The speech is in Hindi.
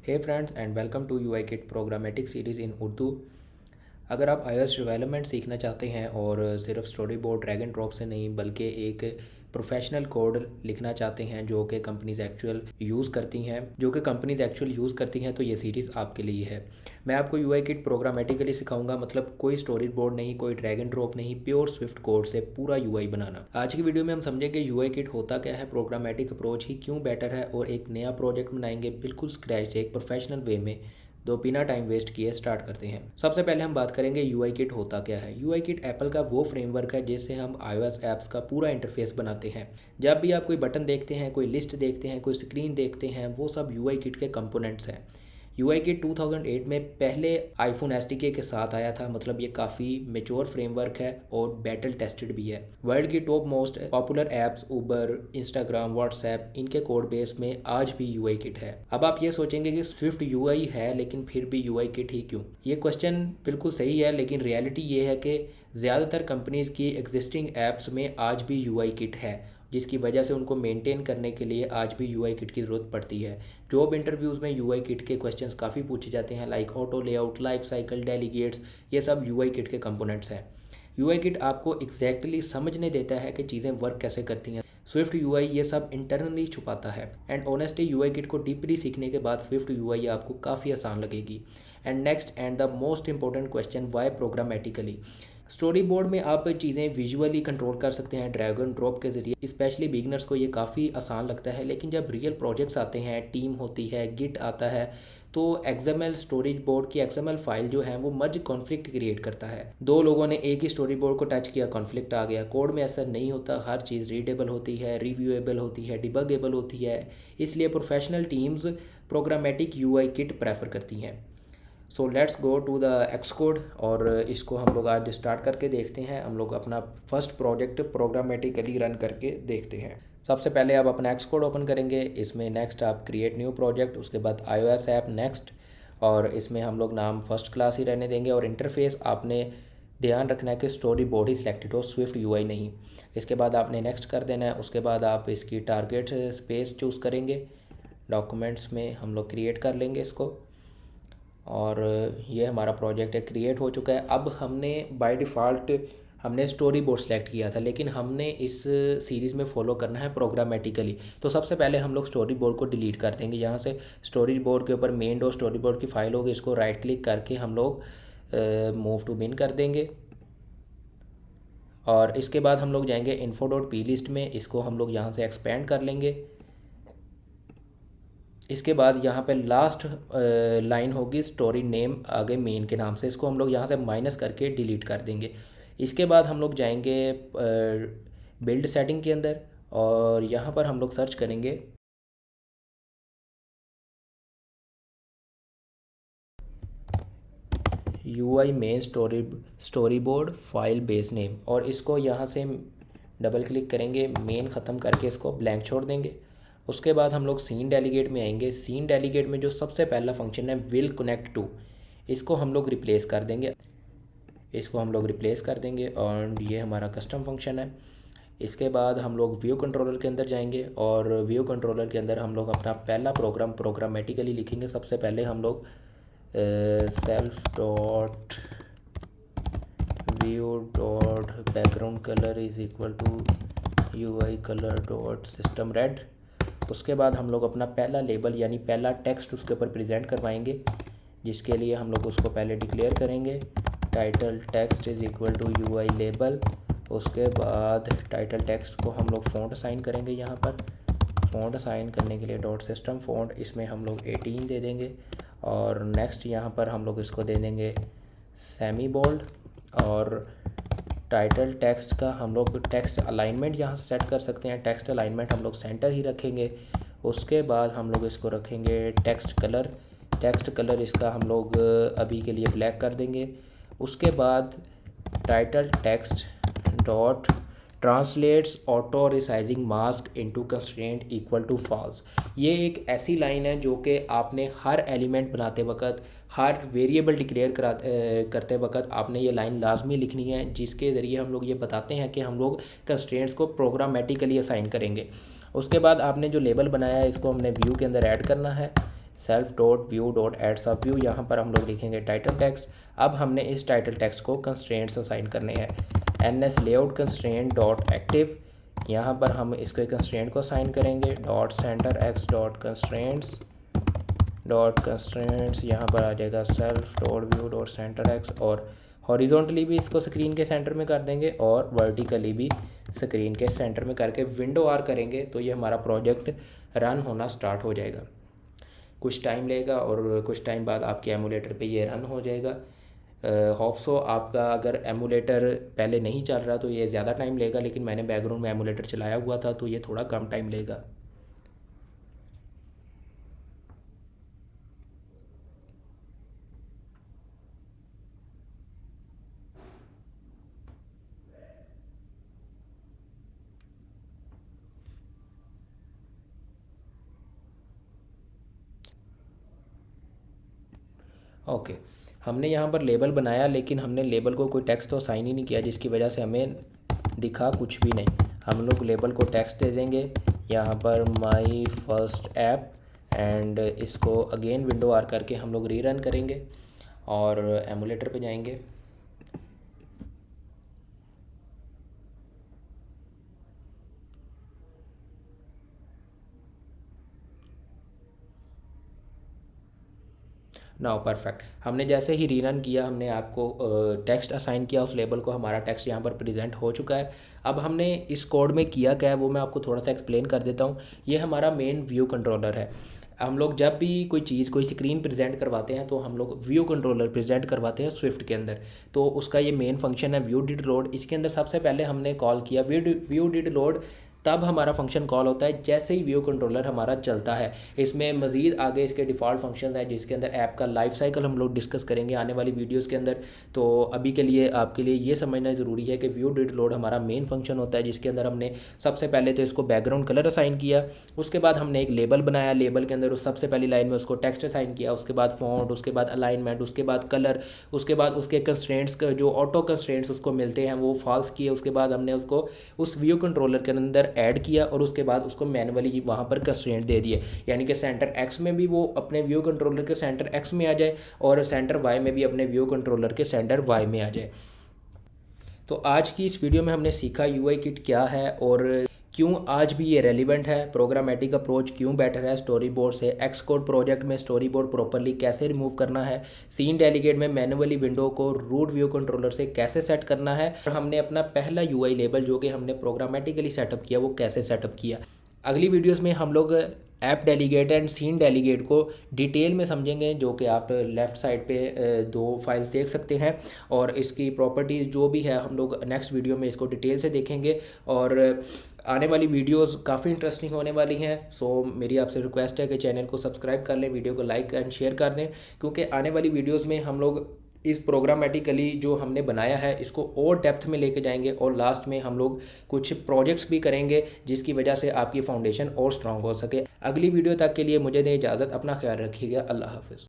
Hey friends and welcome to UI kit programmatic series in Urdu. अगर आप iOS डेवलपमेंट सीखना चाहते हैं और सिर्फ storyboard drag and drop से नहीं बल्कि एक प्रोफेशनल कोड लिखना चाहते हैं जो कि कंपनीज एक्चुअल यूज़ करती हैं तो ये सीरीज़ आपके लिए है। मैं आपको UI किट प्रोग्रामेटिकली सिखाऊंगा, मतलब कोई स्टोरी बोर्ड नहीं, कोई ड्रैग एंड ड्रॉप नहीं, प्योर स्विफ्ट कोड से पूरा UI बनाना। आज की वीडियो में हम समझेंगे UI किट होता क्या है, प्रोग्रामेटिक अप्रोच ही क्यों बेटर है, और एक नया प्रोजेक्ट बनाएंगे बिल्कुल स्क्रैच से एक प्रोफेशनल वे में। तो बिना टाइम वेस्ट किए स्टार्ट करते हैं। सबसे पहले हम बात करेंगे UI किट होता क्या है। UI किट एप्पल का वो फ्रेमवर्क है जिससे हम iOS ऐप्स का पूरा इंटरफेस बनाते हैं। जब भी आप कोई बटन देखते हैं, कोई लिस्ट देखते हैं, कोई स्क्रीन देखते हैं, वो सब UI किट के कंपोनेंट्स हैं। UI किट 2008 में पहले आईफोन SDK के साथ आया था, मतलब ये काफ़ी मेच्योर फ्रेमवर्क है और बैटल टेस्टेड भी है। वर्ल्ड की टॉप मोस्ट पॉपुलर ऐप्स उबर, इंस्टाग्राम, व्हाट्सएप, इनके कोड बेस में आज भी UI किट है। अब आप ये सोचेंगे कि स्विफ्ट UI है लेकिन फिर भी UI किट ही क्यों? ये क्वेश्चन बिल्कुल सही है, लेकिन रियलिटी ये है कि ज़्यादातर कंपनीज़ की एग्जिस्टिंग ऐप्स में आज भी UI किट है, जिसकी वजह से उनको मेंटेन करने के लिए आज भी UI किट की ज़रूरत पड़ती है। जॉब इंटरव्यूज़ में UI किट के क्वेश्चंस काफ़ी पूछे जाते हैं, like auto layout, life cycle, delegates, ये सब UI किट के कंपोनेंट्स हैं। UI किट आपको एग्जैक्टली समझने देता है कि चीज़ें वर्क कैसे करती हैं। स्विफ्ट UI ये सब इंटरनली छुपाता है। एंड ऑनेस्टली UI किट को डीपली सीखने के बाद स्विफ्ट UI आपको काफ़ी आसान लगेगी। And next and the most important question, why programmatically. Storyboard में आप चीज़ें विजुअली कंट्रोल कर सकते हैं ड्रैग एंड ड्रॉप के ज़रिए। स्पेशली बिगनर्स को ये काफ़ी आसान लगता है, लेकिन जब रियल प्रोजेक्ट्स आते हैं, टीम होती है, गिट आता है, तो XML स्टोरेज बोर्ड की XML फाइल जो है वो मर्ज कॉन्फ्लिक्ट क्रिएट करता है। दो लोगों ने एक ही स्टोरी बोर्ड को टच किया, कॉन्फ्लिक्ट आ गया। कोड में ऐसा नहीं होता, हर चीज़ रीडेबल होती है, रिव्यूएबल होती है, डिबगेबल होती है। इसलिए professional teams programmatic UI kit prefer करती हैं। So let's go to the Xcode, और इसको हम लोग आज स्टार्ट करके देखते हैं। हम लोग अपना फर्स्ट प्रोजेक्ट प्रोग्रामेटिकली रन करके देखते हैं। सबसे पहले आप अपना एक्सकोड ओपन करेंगे, इसमें नेक्स्ट आप क्रिएट न्यू प्रोजेक्ट, उसके बाद iOS ऐप नेक्स्ट, और इसमें हम लोग नाम फर्स्ट क्लास ही रहने देंगे। और इंटरफेस आपने ध्यान रखना है कि स्टोरी बोर्ड ही सिलेक्टेड हो, स्विफ्ट UI नहीं। इसके बाद आपने नेक्स्ट कर देना है। उसके बाद आप इसकी टारगेट स्पेस चूज़ करेंगे, डॉक्यूमेंट्स में हम लोग क्रिएट कर लेंगे इसको, और ये हमारा प्रोजेक्ट है, क्रिएट हो चुका है। अब हमने बाय डिफ़ॉल्ट हमने स्टोरी बोर्ड सेलेक्ट किया था, लेकिन हमने इस सीरीज़ में फॉलो करना है प्रोग्रामेटिकली। तो सबसे पहले हम लोग स्टोरी बोर्ड को डिलीट कर देंगे। यहाँ से स्टोरी बोर्ड के ऊपर मेन डॉट स्टोरी बोर्ड की फाइल होगी, इसको राइट क्लिक करके हम लोग मूव टू बिन कर देंगे। और इसके बाद हम लोग जाएंगे info.p लिस्ट में, इसको हम लोग यहाँ से एक्सपेंड कर लेंगे। इसके बाद यहाँ पे लास्ट लाइन होगी स्टोरी नेम आगे मेन के नाम से, इसको हम लोग यहाँ से माइनस करके डिलीट कर देंगे। इसके बाद हम लोग जाएंगे बिल्ड सेटिंग के अंदर, और यहाँ पर हम लोग सर्च करेंगे UI main story board file base name, और इसको यहाँ से डबल क्लिक करेंगे, मेन ख़त्म करके इसको ब्लैंक छोड़ देंगे। उसके बाद हम लोग सीन डेलीगेट में आएंगे। सीन डेलीगेट में जो सबसे पहला फंक्शन है विल कनेक्ट टू, इसको हम लोग रिप्लेस कर देंगे। और ये हमारा कस्टम फंक्शन है। इसके बाद हम लोग व्यू कंट्रोलर के अंदर जाएंगे, और व्यू कंट्रोलर के अंदर हम लोग अपना पहला प्रोग्राम प्रोग्रामेटिकली लिखेंगे। सबसे पहले हम लोग self dot view dot background colour is equal to UI colour dot system red. उसके बाद हम लोग अपना पहला लेबल यानी पहला टेक्स्ट उसके ऊपर प्रेजेंट करवाएंगे, जिसके लिए हम लोग उसको पहले डिक्लेयर करेंगे, title text is equal to UI label. उसके बाद टाइटल टेक्स्ट को हम लोग फ़ॉन्ट असाइन करेंगे। यहाँ पर फ़ॉन्ट असाइन करने के लिए डॉट सिस्टम फ़ॉन्ट, इसमें हम लोग 18 दे देंगे। और नेक्स्ट यहाँ पर हम लोग इसको दे देंगे सेमी बोल्ड। और टाइटल टेक्स्ट का हम लोग टेक्स्ट अलाइनमेंट यहाँ से सेट कर सकते हैं, टेक्स्ट अलाइनमेंट हम लोग सेंटर ही रखेंगे। उसके बाद हम लोग इसको रखेंगे टेक्स्ट कलर इसका हम लोग अभी के लिए ब्लैक कर देंगे। उसके बाद title text dot translates auto resizing mask into constraint equal to false. ये एक ऐसी लाइन है जो कि आपने हर एलिमेंट बनाते वक्त, हर वेरिएबल डिक्लेयर करते वक्त आपने ये लाइन लाजमी लिखनी है, जिसके ज़रिए हम लोग ये बताते हैं कि हम लोग कंस्ट्रेंट्स को प्रोग्रामेटिकली असाइन करेंगे। उसके बाद आपने जो लेबल बनाया है इसको हमने व्यू के अंदर ऐड करना है। Self dot view dot add subview, यहाँ पर हम लोग लिखेंगे टाइटल टेक्स्ट। अब हमने इस टाइटल टेक्स्ट को कंस्ट्रेंट्स असाइन करने हैं। ns layout constraint dot active, यहाँ पर हम इसको एक कंस्ट्रेंट को असाइन करेंगे। Dot centre x dot constraints यहाँ पर आ जाएगा self dot view dot centre x, और हॉरिजॉन्टली भी इसको स्क्रीन के सेंटर में कर देंगे और वर्टिकली भी स्क्रीन के सेंटर में करके विंडो आर करेंगे तो ये हमारा प्रोजेक्ट रन होना स्टार्ट हो जाएगा। कुछ टाइम लेगा और कुछ टाइम बाद आपके एमुलेटर पे ये रन हो जाएगा। होप सो आपका अगर एमुलेटर पहले नहीं चल रहा तो ये ज़्यादा टाइम लेगा, लेकिन मैंने बैकग्राउंड में एमुलेटर चलाया हुआ था तो ये थोड़ा कम टाइम लेगा। ओके, हमने यहाँ पर लेबल बनाया, लेकिन हमने लेबल को कोई टेक्स्ट तो असाइन ही नहीं किया, जिसकी वजह से हमें दिखा कुछ भी नहीं। हम लोग लेबल को टेक्स्ट दे देंगे यहाँ पर माई फर्स्ट ऐप, एंड इसको अगेन विंडो आर करके हम लोग रीरन करेंगे और एमुलेटर पे जाएंगे। नाउ परफेक्ट, हमने जैसे ही रीरन किया, हमने आपको टेक्स्ट असाइन किया उस लेबल को, हमारा टेक्स्ट यहाँ पर प्रेजेंट हो चुका है। अब हमने इस कोड में किया क्या है वो मैं आपको थोड़ा सा एक्सप्लेन कर देता हूँ। ये हमारा मेन व्यू कंट्रोलर है। हम लोग जब भी कोई चीज़ कोई स्क्रीन प्रेजेंट करवाते हैं तो हम लोग व्यू कंट्रोलर प्रेजेंट करवाते हैं स्विफ्ट के अंदर। तो उसका ये मेन फंक्शन है व्यू डिड लोड। इसके अंदर सबसे पहले हमने कॉल किया व्यू डिड लोड, तब हमारा फंक्शन कॉल होता है जैसे ही व्यू कंट्रोलर हमारा चलता है। इसमें मज़ीद आगे इसके डिफ़ॉल्ट फंक्शन है जिसके अंदर ऐप का लाइफ साइकिल हम लोग डिस्कस करेंगे आने वाली वीडियोस के अंदर। तो अभी के लिए आपके लिए ये समझना ज़रूरी है कि व्यू डिड लोड हमारा मेन फंक्शन होता है, जिसके अंदर हमने सबसे पहले तो इसको बैकग्राउंड कलर असाइन किया, उसके बाद हमने एक लेबल बनाया, लेबल के अंदर उस सबसे पहली लाइन में उसको टेक्स्ट असाइन किया, उसके बाद फॉन्ट, उसके बाद अलाइनमेंट, उसके बाद कलर, उसके बाद उसके कंस्ट्रेंट्स जो ऑटो कंस्ट्रेंट्स उसको मिलते हैं वो फॉल्स किए। उसके बाद हमने उसको उस व्यू कंट्रोलर के अंदर ऐड किया और उसके बाद उसको मैनुअली वहाँ पर कंस्ट्रेंट दे दिए, यानी कि सेंटर एक्स में भी वो अपने व्यू कंट्रोलर के सेंटर एक्स में आ जाए और सेंटर वाई में भी अपने व्यू कंट्रोलर के सेंटर वाई में आ जाए। तो आज की इस वीडियो में हमने सीखा यूआई किट क्या है और क्यों आज भी ये रेलिवेंट है, प्रोग्रामेटिक अप्रोच क्यों बेटर है स्टोरी बोर्ड से, एक्स कोड प्रोजेक्ट में स्टोरी बोर्ड प्रॉपरली कैसे रिमूव करना है, सीन डेलीगेट में मैनुअली विंडो को रूट व्यू कंट्रोलर से कैसे सेट करना है, और हमने अपना पहला यूआई लेबल जो कि हमने प्रोग्रामेटिकली सेटअप किया वो कैसे सेटअप किया। अगली वीडियोस में हम लोग app delegate and scene delegate को डिटेल में समझेंगे, जो कि आप लेफ़्ट साइड पे दो फाइल्स देख सकते हैं, और इसकी प्रॉपर्टीज़ जो भी है हम लोग नेक्स्ट वीडियो में इसको डिटेल से देखेंगे। और आने वाली वीडियोस काफ़ी इंटरेस्टिंग होने वाली हैं। सो मेरी आपसे रिक्वेस्ट है कि चैनल को सब्सक्राइब कर लें, वीडियो को लाइक एंड शेयर कर दें, क्योंकि आने वाली वीडियोज़ में हम लोग इस प्रोग्रामेटिकली जो हमने बनाया है इसको और डेप्थ में लेके जाएंगे, और लास्ट में हम लोग कुछ प्रोजेक्ट्स भी करेंगे जिसकी वजह से आपकी फाउंडेशन और स्ट्रांग हो सके। अगली वीडियो तक के लिए मुझे दें इजाज़त, अपना ख्याल रखिएगा, अल्लाह हाफ़िज़।